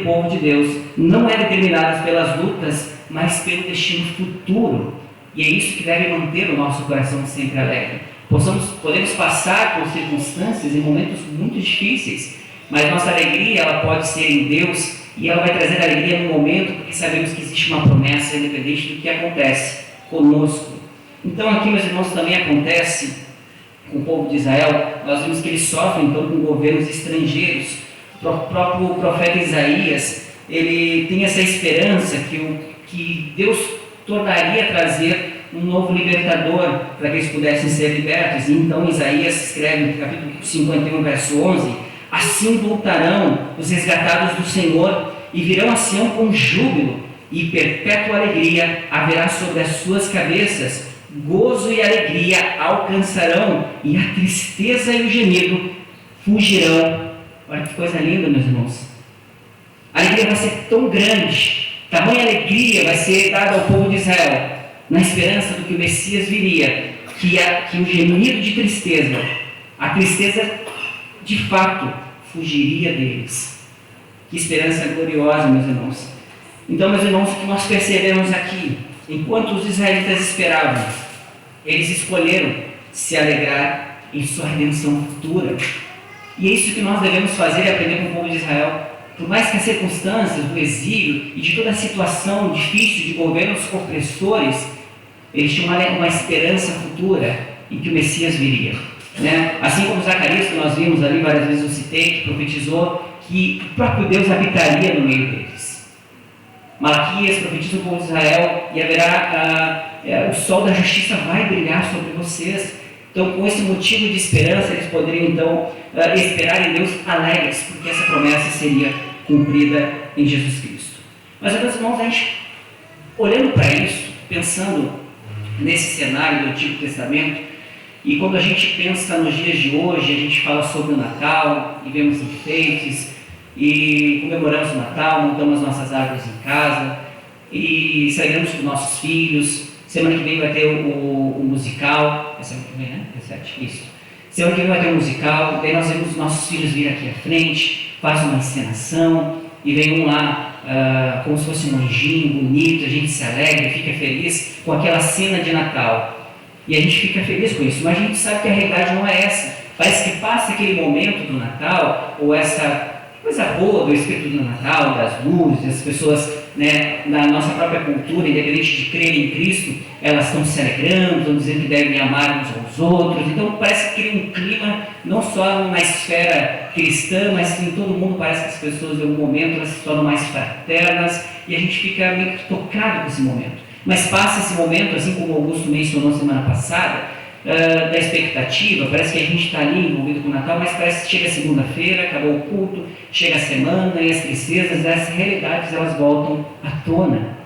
povo de Deus não é determinada pelas lutas, mas pelo destino futuro. E é isso que deve manter o nosso coração sempre alegre. Podemos passar por circunstâncias e momentos muito difíceis, mas nossa alegria ela pode ser em Deus, e ela vai trazer alegria no momento, porque sabemos que existe uma promessa independente do que acontece conosco. Então aqui, meus irmãos, também acontece com o povo de Israel. Nós vimos que eles sofrem então com governos estrangeiros. O próprio profeta Isaías, ele tem essa esperança que Deus tornaria a trazer um novo libertador para que eles pudessem ser libertos. E então Isaías escreve no capítulo 51, verso 11: assim voltarão os resgatados do Senhor e virão a Sião com júbilo, e perpétua alegria haverá sobre as suas cabeças. Gozo e alegria alcançarão, e a tristeza e o gemido fugirão. Olha que coisa linda, meus irmãos. A alegria vai ser tão grande, tamanha alegria vai ser dada ao povo de Israel, na esperança do que o Messias viria, que o gemido de tristeza, a tristeza de fato fugiria deles. Que esperança gloriosa, meus irmãos. Então, meus irmãos, o que nós percebemos aqui, enquanto os israelitas esperavam, eles escolheram se alegrar em sua redenção futura. E é isso que nós devemos fazer e aprender com o povo de Israel. Por mais que as circunstâncias do exílio e de toda a situação difícil de governos opressores, eles tinham uma esperança futura em que o Messias viria. Né? Assim como Zacarias, que nós vimos ali, várias vezes eu citei, que profetizou que o próprio Deus habitaria no meio deles. Malaquias profetiza o povo de Israel e haverá o sol da justiça vai brilhar sobre vocês. Então, com esse motivo de esperança, eles poderiam então esperar em Deus alegres, porque essa promessa seria cumprida em Jesus Cristo. Mas, meus irmãos, a gente, olhando para isso, pensando nesse cenário do Antigo Testamento, e quando a gente pensa nos dias de hoje, a gente fala sobre o Natal, e vemos enfeites, e comemoramos o Natal, montamos nossas árvores em casa, e celebramos com nossos filhos. Semana que vem vai ter o musical. É semana que vem, né? 17, isso. Semana que vem vai ter um musical. Daí nós vemos os nossos filhos vir aqui à frente, faz uma encenação, e vem um lá como se fosse um anjinho bonito, a gente se alegra, fica feliz com aquela cena de Natal. E a gente fica feliz com isso, mas a gente sabe que a realidade não é essa. Parece que passa aquele momento do Natal, ou essa coisa boa do espírito do Natal, das luzes, as pessoas, né, na nossa própria cultura, independente de crer em Cristo, elas estão se alegrando, estão dizendo que devem amar uns aos outros. Então parece que cria um clima, não só na esfera cristã, mas em todo mundo. Parece que as pessoas, em algum momento, elas se tornam mais fraternas, e a gente fica meio que tocado com esse momento. Mas passa esse momento, assim como o Augusto mencionou semana passada, da expectativa. Parece que a gente está ali envolvido com o Natal, mas parece que chega segunda-feira, acabou o culto, chega a semana, e as tristezas, as realidades, elas voltam à tona.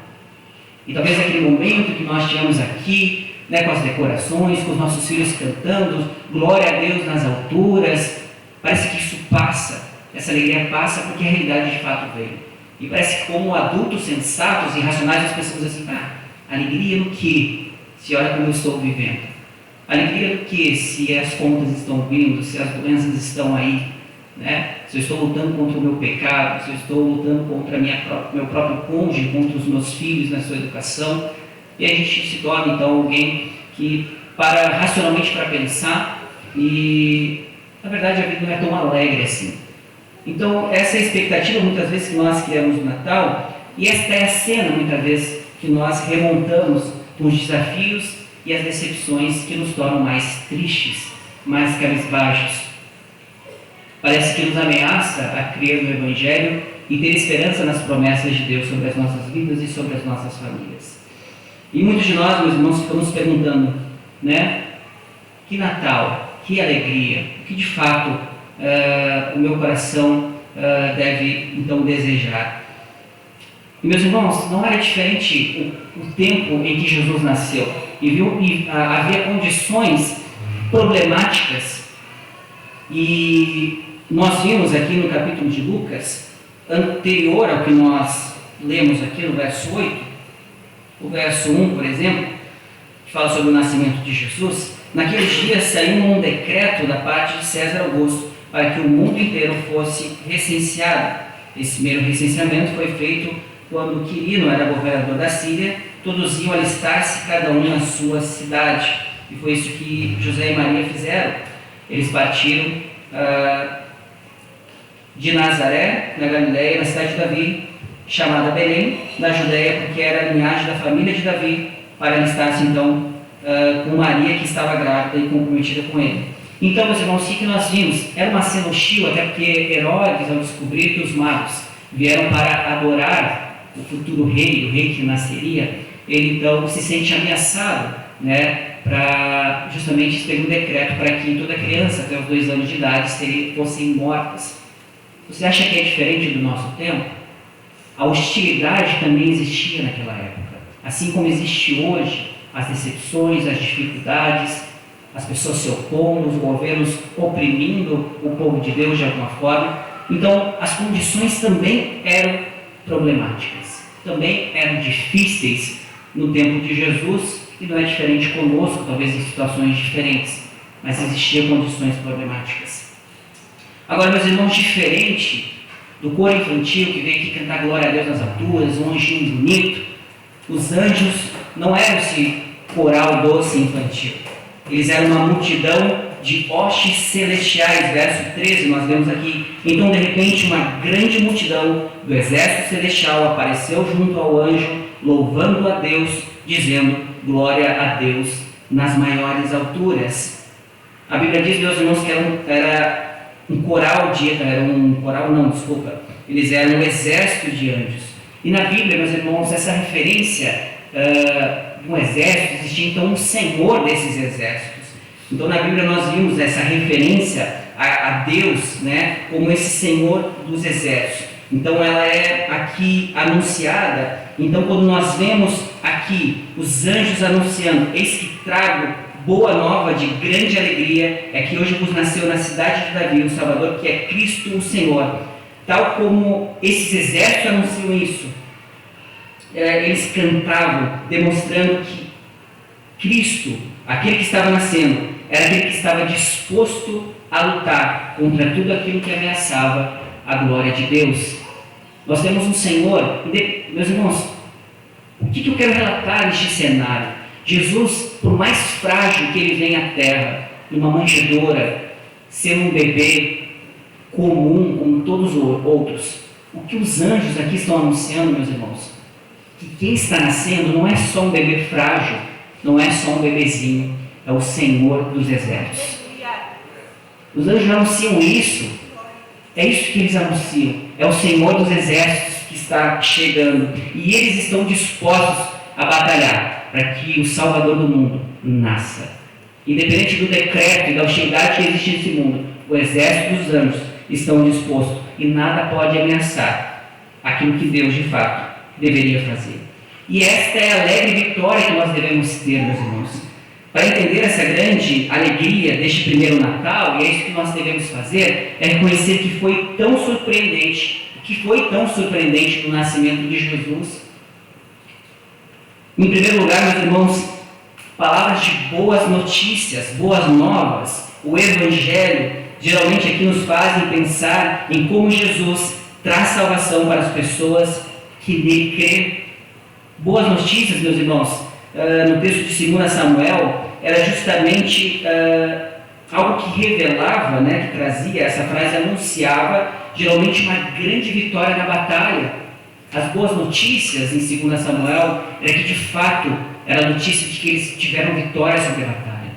E talvez aquele momento que nós tivemos aqui, né, com as decorações, com os nossos filhos cantando, glória a Deus nas alturas, parece que isso passa, essa alegria passa, porque a realidade de fato veio. E parece que, como adultos sensatos e racionais, nós pensamos assim: alegria no que? Se olha como eu estou vivendo. Alegria do que? Se as contas estão vindo, se as doenças estão aí, né? Se eu estou lutando contra o meu pecado, se eu estou lutando contra meu próprio cônjuge, contra os meus filhos na sua educação. E a gente se torna então alguém que para racionalmente para pensar, e na verdade a vida não é tão alegre assim. Então essa é a expectativa muitas vezes que nós criamos no Natal, e esta é a cena muitas vezes que nós remontamos com os desafios e as decepções que nos tornam mais tristes, mais cabisbaixos. Parece que nos ameaça a crer no Evangelho e ter esperança nas promessas de Deus sobre as nossas vidas e sobre as nossas famílias. E muitos de nós, meus irmãos, ficamos perguntando, né? Que Natal, que alegria, o que de fato o meu coração deve então desejar. E, meus irmãos, não era diferente o tempo em que Jesus nasceu. Havia condições problemáticas, e nós vimos aqui no capítulo de Lucas, anterior ao que nós lemos aqui no verso 8, o verso 1, por exemplo, que fala sobre o nascimento de Jesus. Naqueles dias saiu um decreto da parte de César Augusto para que o mundo inteiro fosse recenseado. Esse primeiro recenseamento foi feito quando Quirino era governador da Síria, todos iam alistar-se, cada um na sua cidade. E foi isso que José e Maria fizeram. Eles partiram de Nazaré, na Galileia, na cidade de Davi, chamada Belém, na Judéia, porque era a linhagem da família de Davi, para alistar-se então com Maria, que estava grávida e comprometida com ele. Então, meus irmãos, o que nós vimos? Era uma cena hostil, até porque Herodes, ao descobrir que os magos vieram para adorar o futuro rei, o rei que nasceria, ele então se sente ameaçado, para justamente expor um decreto para que toda criança até os 2 anos de idade fossem mortas. Você acha que é diferente do nosso tempo? A hostilidade também existia naquela época, assim como existe hoje as decepções, as dificuldades, as pessoas se opondo, os governos oprimindo o povo de Deus de alguma forma. Então, as condições também eram problemáticas, também eram difíceis no tempo de Jesus, e não é diferente conosco, talvez em situações diferentes, mas existiam condições problemáticas. Agora, meus irmãos, diferente do coro infantil que veio aqui cantar glória a Deus nas alturas, um anjinho bonito, os anjos não eram esse coral doce infantil. Eles eram uma multidão de hostes celestiais, verso 13, nós vemos aqui. Então, de repente, uma grande multidão do exército celestial apareceu junto ao anjo, louvando a Deus, dizendo: glória a Deus nas maiores alturas. A Bíblia diz, meus irmãos, que eles eram um exército de anjos. E na Bíblia, meus irmãos, essa referência de um exército, existia então um senhor desses exércitos. Então na Bíblia nós vimos essa referência a Deus, como esse senhor dos exércitos. Então ela é aqui anunciada. Então quando nós vemos aqui os anjos anunciando: eis que trago boa nova de grande alegria, é que hoje vos nasceu na cidade de Davi o Salvador, que é Cristo o Senhor. Tal como esses exércitos anunciam isso, eles cantavam, demonstrando que Cristo, aquele que estava nascendo, era aquele que estava disposto a lutar contra tudo aquilo que ameaçava a glória de Deus. Nós temos um Senhor, meus irmãos, o que eu quero relatar neste cenário? Jesus, por mais frágil que ele venha à terra, numa manjedoura, sendo um bebê comum como todos os outros, o que os anjos aqui estão anunciando, meus irmãos, que quem está nascendo não é só um bebê frágil, não é só um bebezinho, é o Senhor dos exércitos. Os anjos anunciam isso, é isso que eles anunciam, é o Senhor dos exércitos que está chegando, e eles estão dispostos a batalhar para que o Salvador do mundo nasça. Independente do decreto e da hostilidade que existe nesse mundo, o exército dos anjos estão dispostos, e nada pode ameaçar aquilo que Deus de fato deveria fazer. E esta é a alegre vitória que nós devemos ter, meus irmãos. Para entender essa grande alegria deste primeiro Natal, e é isso que nós devemos fazer, é reconhecer que foi tão surpreendente, no nascimento de Jesus. Em primeiro lugar, meus irmãos, palavras de boas notícias, boas novas, o Evangelho, geralmente aqui nos fazem pensar em como Jesus traz salvação para as pessoas que nele crê. Boas notícias, meus irmãos, no texto de 2 Samuel, era justamente algo que revelava, que trazia, essa frase anunciava geralmente uma grande vitória na batalha. As boas notícias em 2 Samuel era que de fato era a notícia de que eles tiveram vitória sobre a batalha.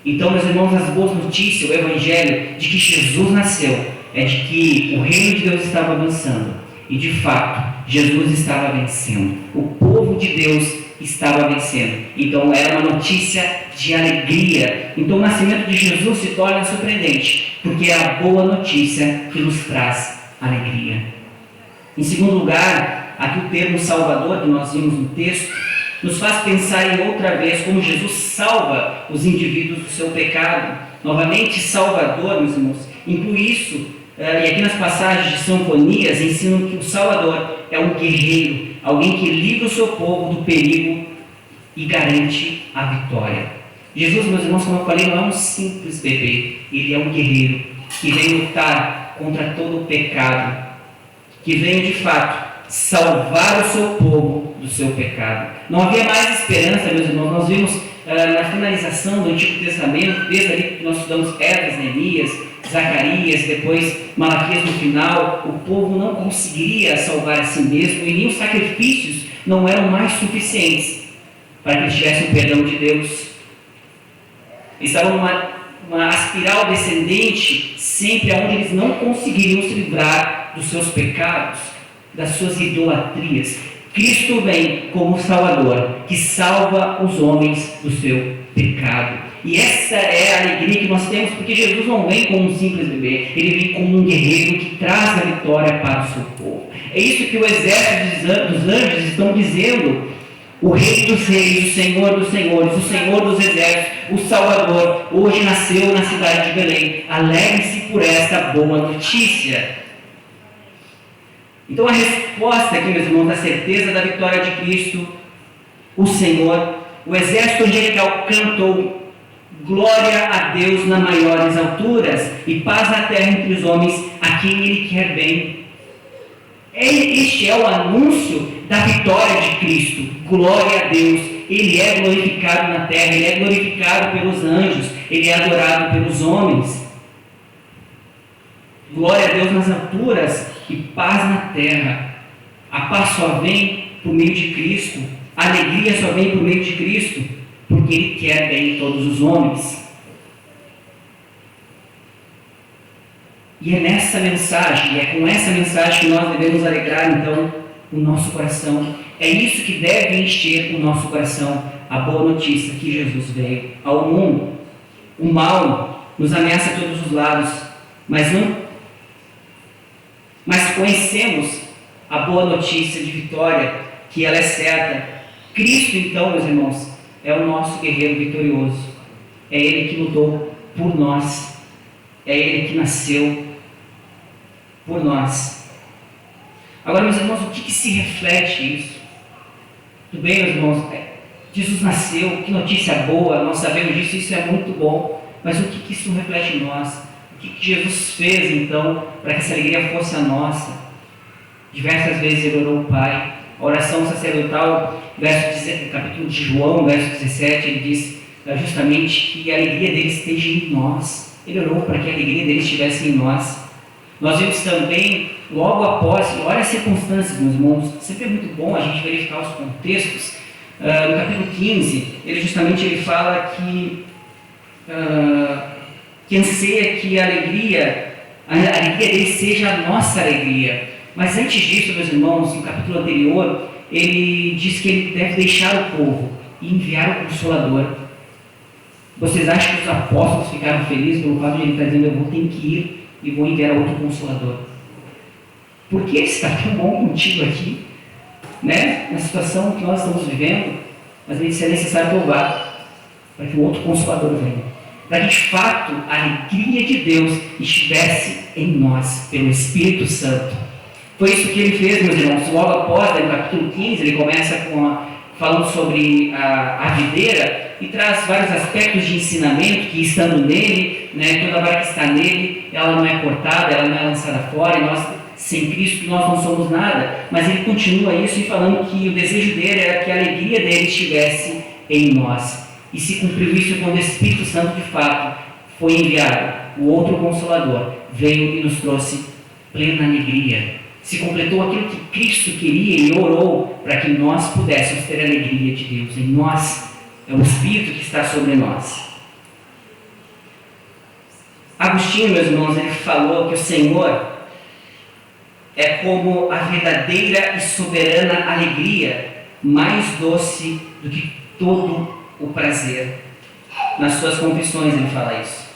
Então, meus irmãos, as boas notícias, o Evangelho de que Jesus nasceu, é de que o reino de Deus estava avançando. E de fato, Jesus estava vencendo. O povo de Deus estava vencendo. Então era uma notícia de alegria. Então o nascimento de Jesus se torna surpreendente, porque é a boa notícia que nos traz alegria. Em segundo lugar, aqui o termo Salvador, que nós vimos no texto, nos faz pensar em outra vez como Jesus salva os indivíduos do seu pecado. Novamente, Salvador, meus irmãos, inclui isso. E aqui nas passagens de Sofonias ensinam que o Salvador é um guerreiro, alguém que livra o seu povo do perigo e garante a vitória. Jesus, meus irmãos, como eu falei, não é um simples bebê, ele é um guerreiro que vem lutar contra todo o pecado que veio de fato salvar o seu povo do seu pecado. Não havia mais esperança, meus irmãos. Nós vimos na finalização do Antigo Testamento, desde ali que nós estudamos Esdras, Neemias, Zacarias, depois Malaquias no final, o povo não conseguiria salvar a si mesmo e nem os sacrifícios não eram mais suficientes para que eles tivessem o perdão de Deus. Eles estavam numa espiral descendente, sempre onde eles não conseguiriam se livrar dos seus pecados, das suas idolatrias. Cristo vem como Salvador, que salva os homens do seu pecado. E essa é a alegria que nós temos, porque Jesus não vem como um simples bebê, ele vem como um guerreiro que traz a vitória para o seu povo. É isso que o exército dos anjos estão dizendo. O Rei dos Reis, o Senhor dos Senhores, o Senhor dos Exércitos, o Salvador, hoje nasceu na cidade de Belém. Alegre-se por esta boa notícia. Então a resposta aqui, meus irmãos, a certeza da vitória de Cristo, o Senhor, o exército angelical cantou glória a Deus nas maiores alturas e paz na terra entre os homens a quem Ele quer bem. Este é o anúncio da vitória de Cristo. Glória a Deus. Ele é glorificado na terra, Ele é glorificado pelos anjos, Ele é adorado pelos homens. Glória a Deus nas alturas e paz na terra. A paz só vem por meio de Cristo. A alegria só vem por meio de Cristo, porque Ele quer bem todos os homens. E é nessa mensagem, é com essa mensagem que nós devemos alegrar então o nosso coração. É isso que deve encher o nosso coração, a boa notícia que Jesus veio ao mundo. O mal nos ameaça a todos os lados, mas conhecemos a boa notícia de vitória, que ela é certa. Cristo então, meus irmãos, é o nosso guerreiro vitorioso. É Ele que lutou por nós. É Ele que nasceu por nós. Agora, meus irmãos, o que se reflete isso? Tudo bem, meus irmãos? Jesus nasceu, que notícia boa, nós sabemos disso, isso é muito bom. Mas o que isso reflete em nós? O que Jesus fez, então, para que essa alegria fosse a nossa? Diversas vezes Ele orou ao Pai. A oração sacerdotal, capítulo de João, verso 17, ele diz justamente que a alegria dele esteja em nós. Ele orou para que a alegria dele estivesse em nós. Nós vimos também, logo após, olha as circunstâncias, meus irmãos, sempre é muito bom a gente verificar os contextos. No capítulo 15, ele fala que anseia que a alegria dele seja a nossa alegria. Mas antes disso, meus irmãos, no capítulo anterior, ele diz que ele deve deixar o povo e enviar o Consolador. Vocês acham que os apóstolos ficaram felizes pelo fato de ele estar dizendo: eu vou ter que ir e vou enviar outro Consolador? Porque ele está tão bom contigo aqui, né? Na situação que nós estamos vivendo, mas ele disse: é necessário que eu vá, para que o outro Consolador venha. Para que de fato a alegria de Deus estivesse em nós, pelo Espírito Santo. Foi isso que ele fez, meus irmãos. Logo após, no capítulo 15, ele começa falando sobre a videira e traz vários aspectos de ensinamento que, estando nele, né, toda vara que está nele, ela não é cortada, ela não é lançada fora, e nós, sem Cristo, nós não somos nada. Mas ele continua isso e falando que o desejo dele era que a alegria dele estivesse em nós. E se cumpriu isso quando o Espírito Santo, de fato, foi enviado. O outro Consolador veio e nos trouxe plena alegria. Se completou aquilo que Cristo queria e orou para que nós pudéssemos ter a alegria de Deus. Em nós é o Espírito que está sobre nós. Agostinho, meus irmãos, ele falou que o Senhor é como a verdadeira e soberana alegria, mais doce do que todo o prazer. Nas suas confissões ele fala isso.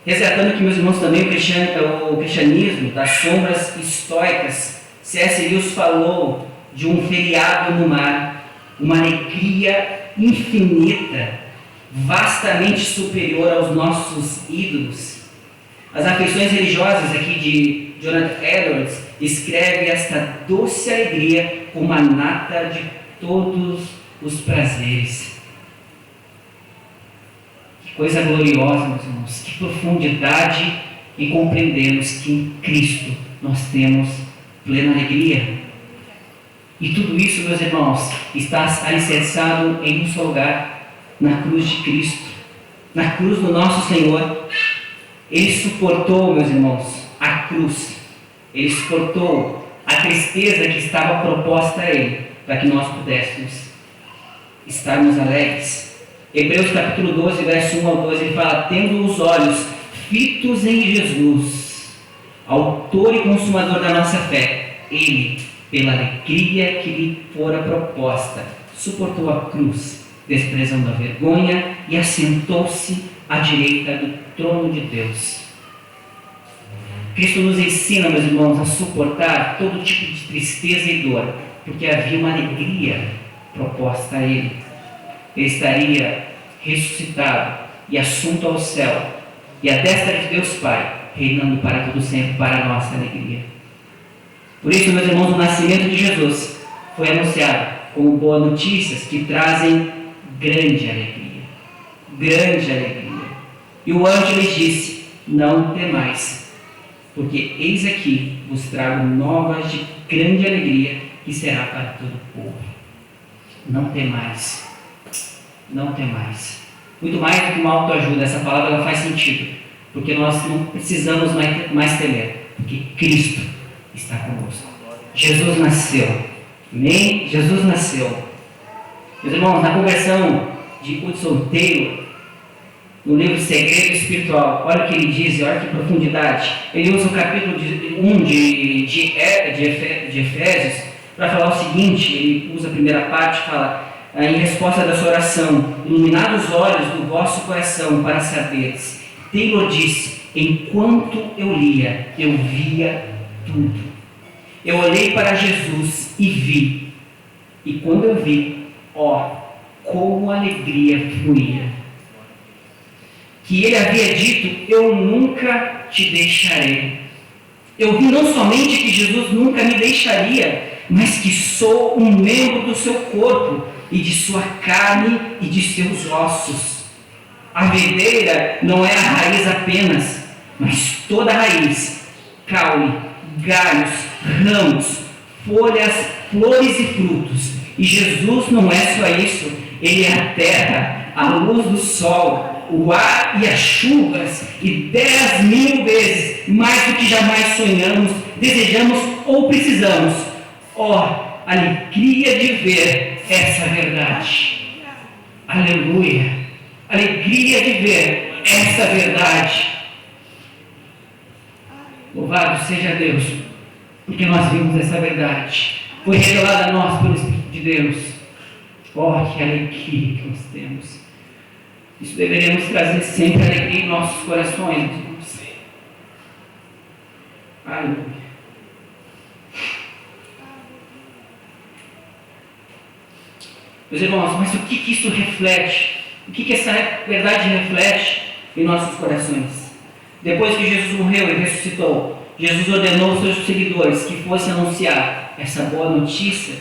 Resgatando aqui, meus irmãos, também o cristianismo das sombras estoicas, C.S. Lewis falou de um feriado no mar, uma alegria infinita, vastamente superior aos nossos ídolos. As afeições religiosas aqui de Jonathan Edwards escreve esta doce alegria como a nata de todos os prazeres. Coisa gloriosa, meus irmãos, que profundidade, e compreendemos que em Cristo nós temos plena alegria. E tudo isso, meus irmãos, está alicerçado em um só lugar, na cruz de Cristo, na cruz do nosso Senhor. Ele suportou, meus irmãos, a cruz. Ele suportou a tristeza que estava proposta a Ele, para que nós pudéssemos estarmos alegres. Hebreus capítulo 12, verso 1 ao 2, ele fala: tendo os olhos fitos em Jesus, autor e consumador da nossa fé, Ele, pela alegria que lhe fora proposta, suportou a cruz, desprezando a vergonha, e assentou-se à direita do trono de Deus. Cristo nos ensina, meus irmãos, a suportar todo tipo de tristeza e dor, porque havia uma alegria proposta a Ele. Ele estaria ressuscitado e assunto ao céu, e à destra de Deus Pai, reinando para todo sempre, para a nossa alegria. Por isso, meus irmãos, o nascimento de Jesus foi anunciado como boas notícias que trazem grande alegria. Grande alegria. E o anjo lhe disse: não temais, porque eis aqui vos trago novas de grande alegria, que será para todo o povo. Não temais. Não temais. Muito mais do que uma autoajuda, essa palavra ela faz sentido, porque nós não precisamos mais temer, porque Cristo está conosco. Jesus nasceu. Amém? Jesus nasceu. Meus irmãos, na conversão de Hudson Taylor, no livro Segredo Espiritual, olha o que ele diz, olha que profundidade. Ele usa o capítulo 1 de Efésios para falar o seguinte. Ele usa a primeira parte e fala: em resposta da sua oração, iluminados os olhos do vosso coração para saberes. Taylor disse: enquanto eu lia, eu via tudo. Eu olhei para Jesus e vi. E quando eu vi, como a alegria fluía. Que ele havia dito: eu nunca te deixarei. Eu vi não somente que Jesus nunca me deixaria, mas que sou um membro do seu corpo, e de sua carne e de seus ossos. A videira não é a raiz apenas, mas toda a raiz, caule, galhos, ramos, folhas, flores e frutos. E Jesus não é só isso, Ele é a terra, a luz do sol, o ar e as chuvas, e 10.000 vezes mais do que jamais sonhamos, desejamos ou precisamos. Alegria de ver essa verdade. Aleluia. Alegria de ver essa verdade. Louvado seja Deus, porque nós vimos essa verdade. Foi revelada a nós pelo Espírito de Deus. Que alegria que nós temos. Isso deveríamos trazer sempre alegria em nossos corações, irmãos. Aleluia. Meus irmãos, mas o que isso reflete? O que essa verdade reflete em nossos corações? Depois que Jesus morreu e ressuscitou, Jesus ordenou aos seus seguidores que fossem anunciar essa boa notícia,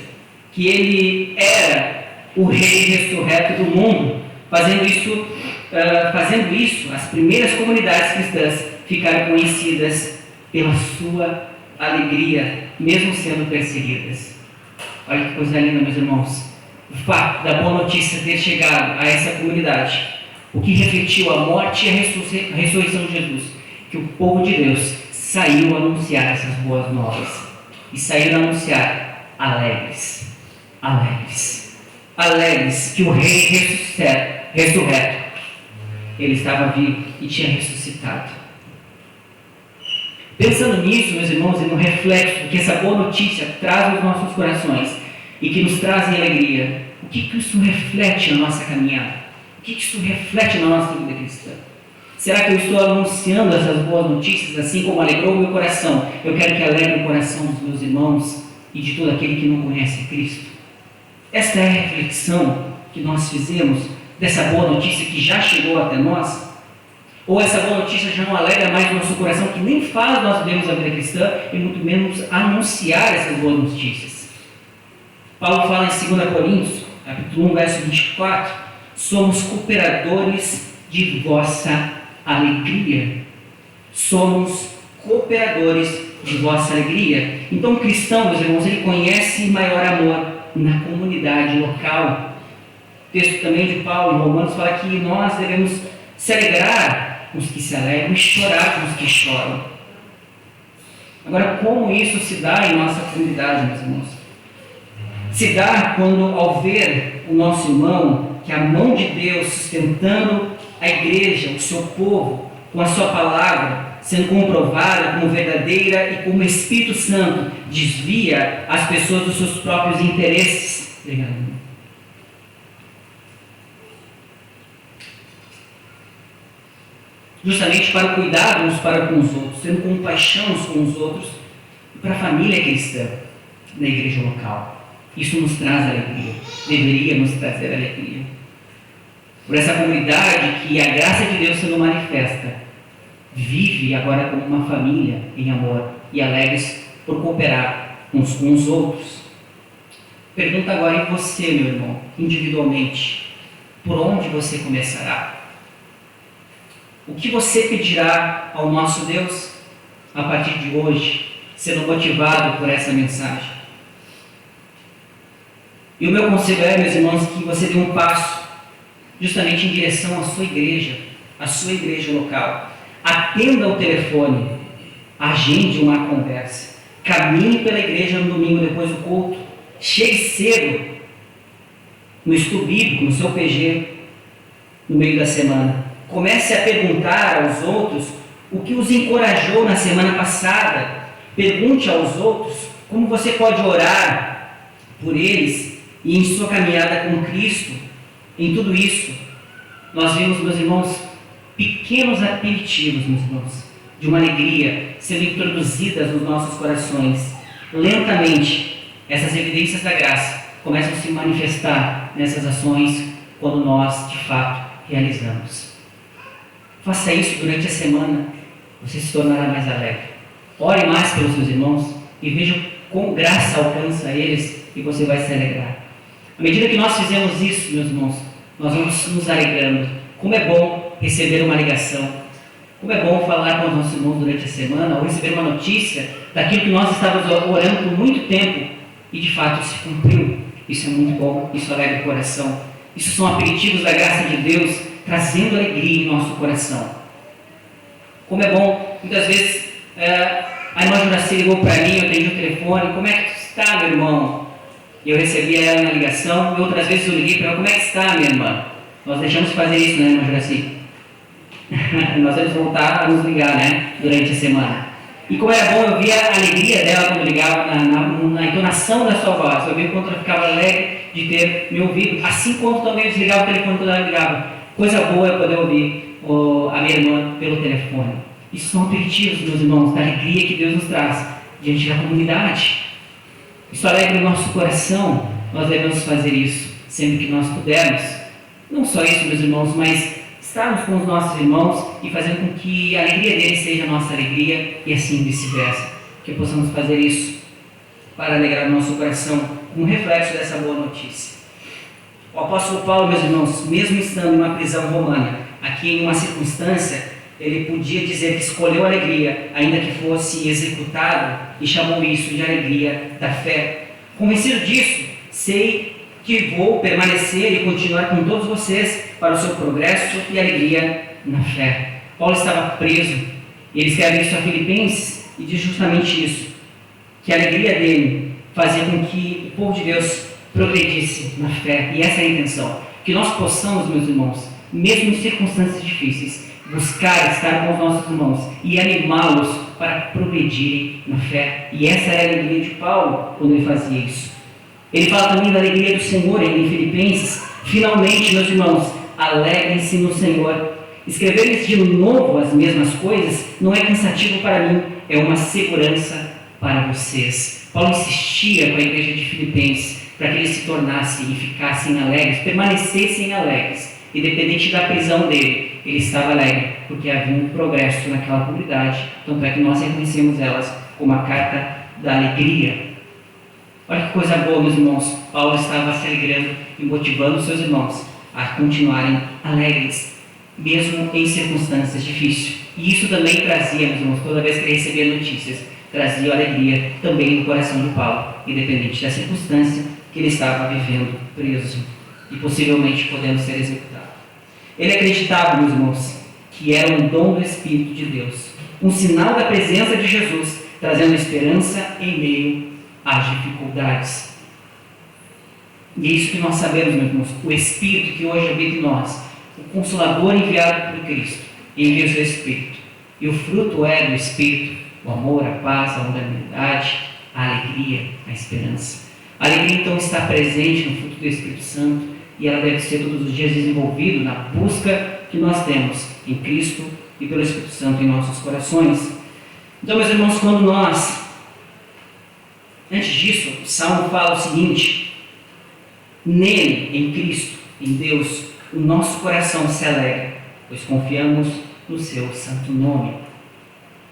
que Ele era o Rei ressurreto do mundo. Fazendo isso, as primeiras comunidades cristãs ficaram conhecidas pela sua alegria, mesmo sendo perseguidas. Olha que coisa linda, meus irmãos. O fato da boa notícia ter chegado a essa comunidade, o que refletiu a morte e a ressurreição de Jesus, que o povo de Deus saiu a anunciar essas boas novas, e saíram a anunciar alegres, que o Rei ressurreto, Ele estava vivo e tinha ressuscitado. Pensando nisso, meus irmãos, e no reflexo do que essa boa notícia traz aos nossos corações, e que nos trazem alegria, o que isso reflete na nossa caminhada? O que isso reflete na nossa vida cristã? Será que eu estou anunciando essas boas notícias, assim como alegrou o meu coração? Eu quero que alegre o coração dos meus irmãos e de todo aquele que não conhece Cristo. Esta é a reflexão que nós fizemos dessa boa notícia que já chegou até nós? Ou essa boa notícia já não alegra mais o nosso coração, que nem faz nós vivemos a vida cristã e muito menos anunciar essas boas notícias? Paulo fala em 2 Coríntios, capítulo 1, verso 24, somos cooperadores de vossa alegria. Somos cooperadores de vossa alegria. Então o cristão, meus irmãos, ele conhece maior amor na comunidade local. O texto também de Paulo em Romanos fala que nós devemos se alegrar com os que se alegram e chorar com os que choram. Agora, como isso se dá em nossa comunidade, meus irmãos? Se dá quando, ao ver o nosso irmão, que a mão de Deus sustentando a igreja, o seu povo, com a sua palavra, sendo comprovada como verdadeira e como o Espírito Santo desvia as pessoas dos seus próprios interesses. Obrigado. Justamente para o cuidado uns para com os outros, tendo compaixão uns com os outros e para a família cristã na igreja local. Isso nos traz alegria, deveria nos trazer alegria. Por essa comunidade que a graça de Deus sendo manifesta, vive agora como uma família em amor e alegres por cooperar uns com os outros. Pergunta agora em você, meu irmão, individualmente, por onde você começará? O que você pedirá ao nosso Deus a partir de hoje, sendo motivado por essa mensagem? E o meu conselho é, meus irmãos, que você dê um passo justamente em direção à sua igreja local. Atenda ao telefone, agende uma conversa, caminhe pela igreja no domingo depois do culto, chegue cedo no estudo bíblico, no seu PG, no meio da semana. Comece a perguntar aos outros o que os encorajou na semana passada. Pergunte aos outros como você pode orar por eles e em sua caminhada com Cristo. Em tudo isso, nós vemos, meus irmãos, pequenos aperitivos, meus irmãos, de uma alegria sendo introduzidas nos nossos corações. Lentamente, essas evidências da graça começam a se manifestar nessas ações quando nós, de fato, realizamos. Faça isso durante a semana, você se tornará mais alegre. Ore mais pelos seus irmãos e veja com graça alcança eles e você vai se alegrar. À medida que nós fizemos isso, meus irmãos, nós vamos nos alegrando. Como é bom receber uma ligação, como é bom falar com os nossos irmãos durante a semana ou receber uma notícia daquilo que nós estávamos orando por muito tempo e de fato se cumpriu. Isso é muito bom, isso alegra o coração. Isso são aperitivos da graça de Deus, trazendo alegria em nosso coração. Como é bom, muitas vezes a irmã Juraci ligou para mim, eu atendi o telefone, como é que tu está, meu irmão? E eu recebi ela na ligação, e outras vezes eu liguei para ela, como é que está, minha irmã? Nós deixamos de fazer isso, né, irmã Juraci? Nós vamos voltar a nos ligar, né, durante a semana. E como era bom, eu via a alegria dela quando ligava, na entonação da sua voz, eu via quanto ela ficava alegre de ter me ouvido, assim como também eu desligava o telefone quando ela ligava. Coisa boa é poder ouvir a minha irmã pelo telefone. Isso são aperitivos, meus irmãos, da alegria que Deus nos traz diante da comunidade. Isso alegra o nosso coração. Nós devemos fazer isso sempre que nós pudermos. Não só isso, meus irmãos, mas estarmos com os nossos irmãos e fazer com que a alegria deles seja a nossa alegria e assim vice-versa. Que possamos fazer isso para alegrar o nosso coração, um reflexo dessa boa notícia. O apóstolo Paulo, meus irmãos, mesmo estando em uma prisão romana, aqui em uma circunstância, ele podia dizer que escolheu a alegria, ainda que fosse executado, e chamou isso de alegria da fé. Convencido disso, sei que vou permanecer e continuar com todos vocês para o seu progresso e alegria na fé. Paulo estava preso, e ele escreve isso a Filipenses, e diz justamente isso, que a alegria dele fazia com que o povo de Deus progredisse na fé, e essa é a intenção, que nós possamos, meus irmãos, mesmo em circunstâncias difíceis, buscar estar com os nossos irmãos e animá-los para progredirem na fé, e essa é a alegria de Paulo quando ele fazia isso. Ele fala também da alegria do Senhor em Filipenses. Finalmente, meus irmãos, alegrem-se no Senhor. Escrever-lhes de novo as mesmas coisas não é cansativo para mim, é uma segurança para vocês. Paulo insistia com a igreja de Filipenses para que eles se tornassem e ficassem alegres, permanecessem alegres, independente da prisão dele. Ele estava alegre, porque havia um progresso naquela comunidade, tanto é que nós reconhecemos elas como a carta da alegria. Olha que coisa boa, meus irmãos. Paulo estava se alegrando e motivando os seus irmãos a continuarem alegres, mesmo em circunstâncias difíceis. E isso também trazia, meus irmãos, toda vez que ele recebia notícias, trazia alegria também no coração de Paulo, independente da circunstância que ele estava vivendo preso e possivelmente podendo ser executado. Ele acreditava, meus irmãos, que era um dom do Espírito de Deus, um sinal da presença de Jesus, trazendo esperança em meio às dificuldades. E é isso que nós sabemos, meus irmãos, o Espírito que hoje habita em nós, o Consolador enviado por Cristo, envia o seu Espírito. E o fruto é do Espírito, o amor, a paz, a longanimidade, a alegria, a esperança. A alegria, então, está presente no fruto do Espírito Santo e ela deve ser todos os dias desenvolvida na busca que nós temos em Cristo e pelo Espírito Santo em nossos corações. Então, meus irmãos, quando nós, antes disso, o Salmo fala o seguinte: nele, em Cristo, em Deus, o nosso coração se alegra, pois confiamos no seu santo nome.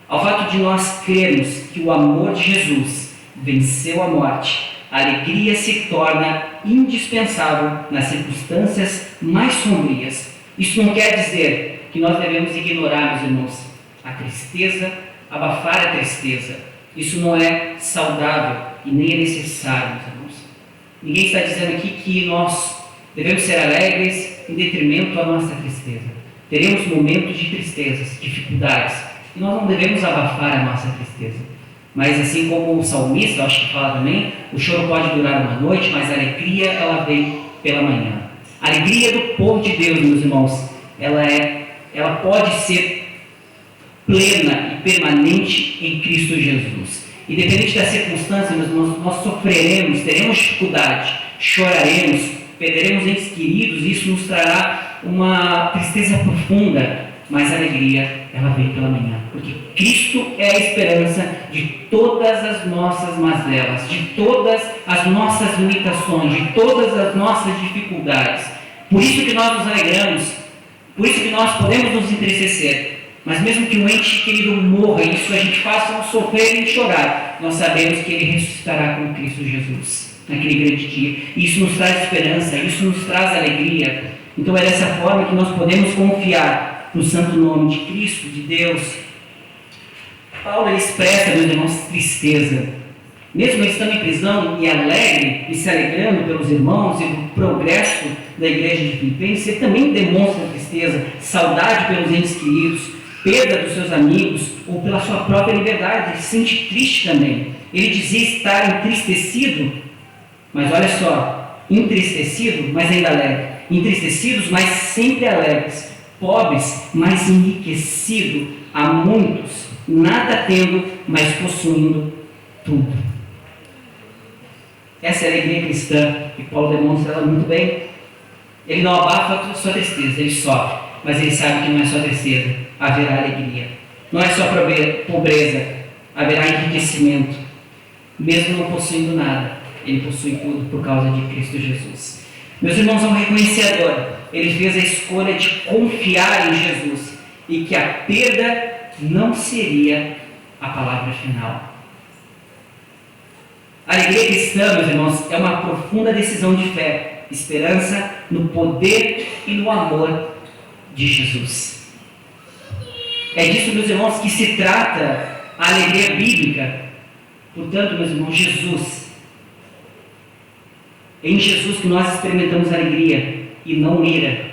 Ao fato de nós crermos que o amor de Jesus venceu a morte, a alegria se torna indispensável nas circunstâncias mais sombrias. Isso não quer dizer que nós devemos ignorar, meus irmãos, a tristeza, abafar a tristeza. Isso não é saudável e nem é necessário, meus irmãos. Ninguém está dizendo aqui que nós devemos ser alegres em detrimento à nossa tristeza. Teremos momentos de tristezas, dificuldades, e nós não devemos abafar a nossa tristeza. Mas assim como o salmista, acho que fala também, o choro pode durar uma noite, mas a alegria, ela vem pela manhã. A alegria do povo de Deus, meus irmãos, ela pode ser plena e permanente em Cristo Jesus. Independente da circunstância, meus irmãos, nós sofreremos, teremos dificuldade, choraremos, perderemos entes queridos, isso nos trará uma tristeza profunda, mas a alegria, ela vem pela manhã, porque Cristo é a esperança de todas as nossas mazelas, de todas as nossas limitações, de todas as nossas dificuldades. Por isso que nós nos alegramos, por isso que nós podemos nos entristecer, mas mesmo que um ente querido morra, isso a gente faça sofrer e chorar, nós sabemos que ele ressuscitará com Cristo Jesus naquele grande dia. Isso nos traz esperança, isso nos traz alegria. Então é dessa forma que nós podemos confiar no santo nome de Cristo, de Deus. Paulo ele expressa, meus irmãos, tristeza. Mesmo ele estando em prisão e alegre e se alegrando pelos irmãos e do progresso da igreja de Filipenses, ele também demonstra tristeza, saudade pelos entes queridos, perda dos seus amigos ou pela sua própria liberdade. Ele se sente triste também. Ele dizia estar entristecido, mas olha só, entristecido, mas ainda alegre. Entristecidos, mas sempre alegres. Pobres, mas enriquecido a muitos, nada tendo, mas possuindo tudo. Essa é a alegria cristã, e Paulo demonstra ela muito bem. Ele não abafa a sua tristeza, ele sofre, mas ele sabe que não é só tristeza, haverá alegria. Não é só pobreza, haverá enriquecimento. Mesmo não possuindo nada, ele possui tudo por causa de Cristo Jesus. Meus irmãos, é um reconhecedor. Ele fez a escolha de confiar em Jesus e que a perda não seria a palavra final. A alegria cristã, meus irmãos, é uma profunda decisão de fé, esperança no poder e no amor de Jesus. É disso, meus irmãos, que se trata a alegria bíblica. Portanto, meus irmãos, Jesus. É em Jesus que nós experimentamos alegria e não ira,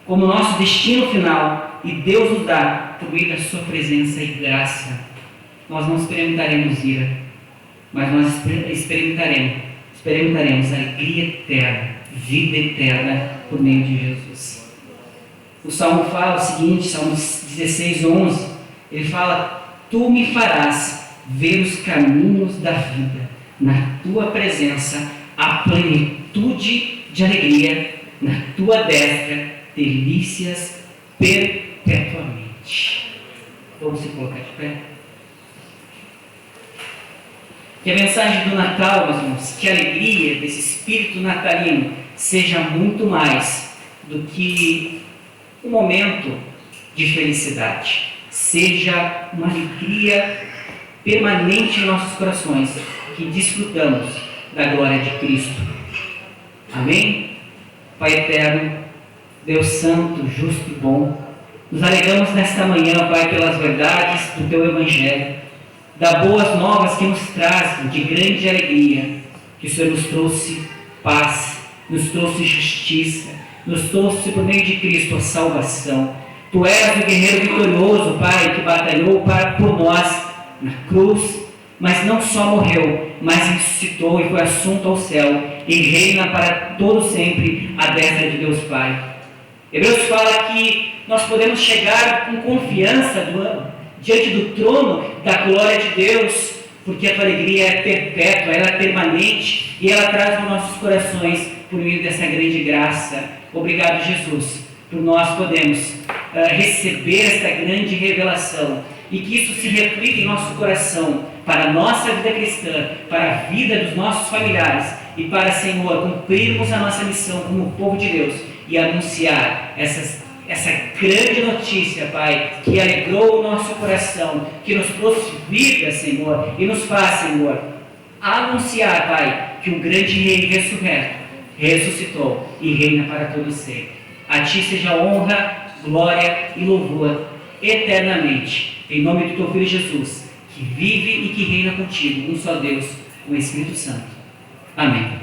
como nosso destino final, e Deus nos dá por meio da sua presença e graça. Nós não experimentaremos ira, mas nós experimentaremos alegria eterna, vida eterna por meio de Jesus. O Salmo fala o seguinte, Salmo 16:11, ele fala: tu me farás ver os caminhos da vida, na tua presença a plenitude de alegria, na tua destra delícias perpetuamente. Vamos se colocar de pé? Que a mensagem do Natal, meus irmãos, que a alegria desse espírito natalino seja muito mais do que um momento de felicidade. Seja uma alegria permanente em nossos corações, que desfrutamos da glória de Cristo. Amém? Pai eterno, Deus santo, justo e bom, nos alegramos nesta manhã, Pai, pelas verdades do Teu Evangelho. das boas novas que nos traz de grande alegria, que o Senhor nos trouxe paz, nos trouxe justiça, nos trouxe por meio de Cristo a salvação. Tu eras o guerreiro vitorioso, Pai, que batalhou por nós na cruz, mas não só morreu, mas ressuscitou e foi assunto ao céu e reina para todo sempre à destra de Deus Pai. Hebreus fala que nós podemos chegar com confiança diante do trono da glória de Deus, porque a tua alegria é perpétua, ela é permanente e ela traz nos nossos corações por meio dessa grande graça. Obrigado, Jesus, por nós podermos receber esta grande revelação e que isso se reflita em nosso coração para a nossa vida cristã, para a vida dos nossos familiares e para, Senhor, cumprirmos a nossa missão como povo de Deus e anunciar essa grande notícia, Pai, que alegrou o nosso coração, que nos trouxe vida, Senhor, e nos faz, Senhor, anunciar, Pai, que um grande Rei ressurreto ressuscitou e reina para todos sempre. A Ti seja honra, glória e louvor eternamente. Em nome do Teu Filho Jesus, que vive e que reina contigo, um só Deus, o Espírito Santo. Amém.